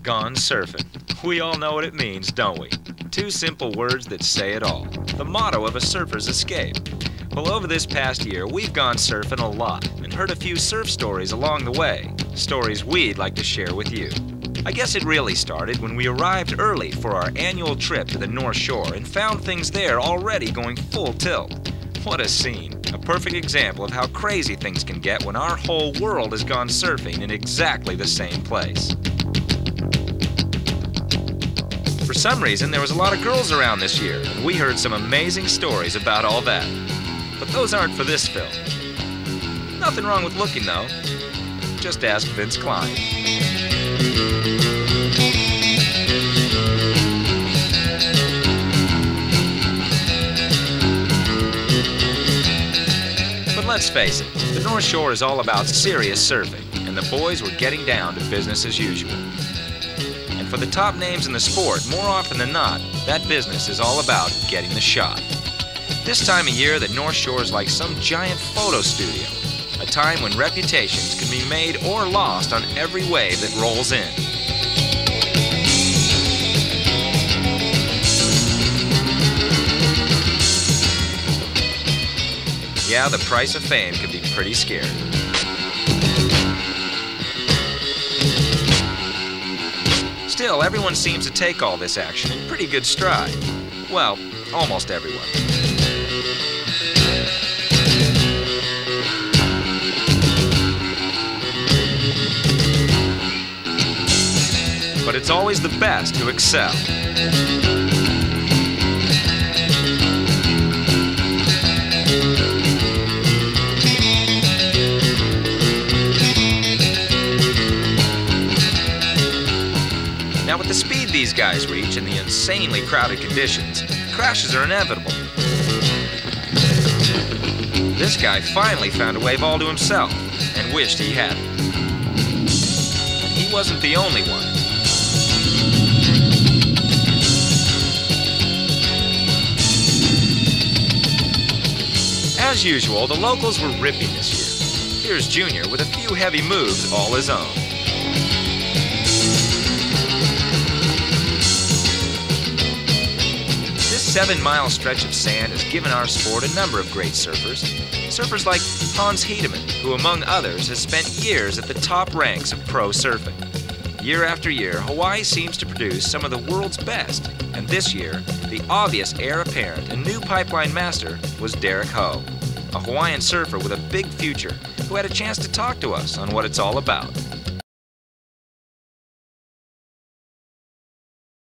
Gone surfing. We all know what it means, don't we? Two simple words that say it all. The motto of a surfer's escape. Well, over this past year, we've gone surfing a lot and heard a few surf stories along the way. Stories we'd like to share with you. I guess it really started when we arrived early for our annual trip to the North Shore and found things there already going full tilt. What a scene. A perfect example of how crazy things can get when our whole world has gone surfing in exactly the same place. For some reason, there was a lot of girls around this year, and we heard some amazing stories about all that. But those aren't for this film. Nothing wrong with looking, though. Just ask Vince Klein. But let's face it, the North Shore is all about serious surfing, and the boys were getting down to business as usual. And for the top names in the sport, more often than not, that business is all about getting the shot. This time of year, the North Shore is like some giant photo studio, a time when reputations can be made or lost on every wave that rolls in. Yeah, the price of fame can be pretty scary. Still, everyone seems to take all this action in pretty good stride. Well, almost everyone. But it's always the best to excel. Now, with the speed these guys reach and the insanely crowded conditions, crashes are inevitable. This guy finally found a wave all to himself and wished he hadn't. And he wasn't the only one. As usual, the locals were ripping this year. Here's Junior with a few heavy moves all his own. This 7-mile stretch of sand has given our sport a number of great surfers. Surfers like Hans Hedemann, who among others has spent years at the top ranks of pro surfing. Year after year, Hawaii seems to produce some of the world's best, and this year, the obvious heir apparent and new pipeline master was Derek Ho, a Hawaiian surfer with a big future who had a chance to talk to us on what it's all about.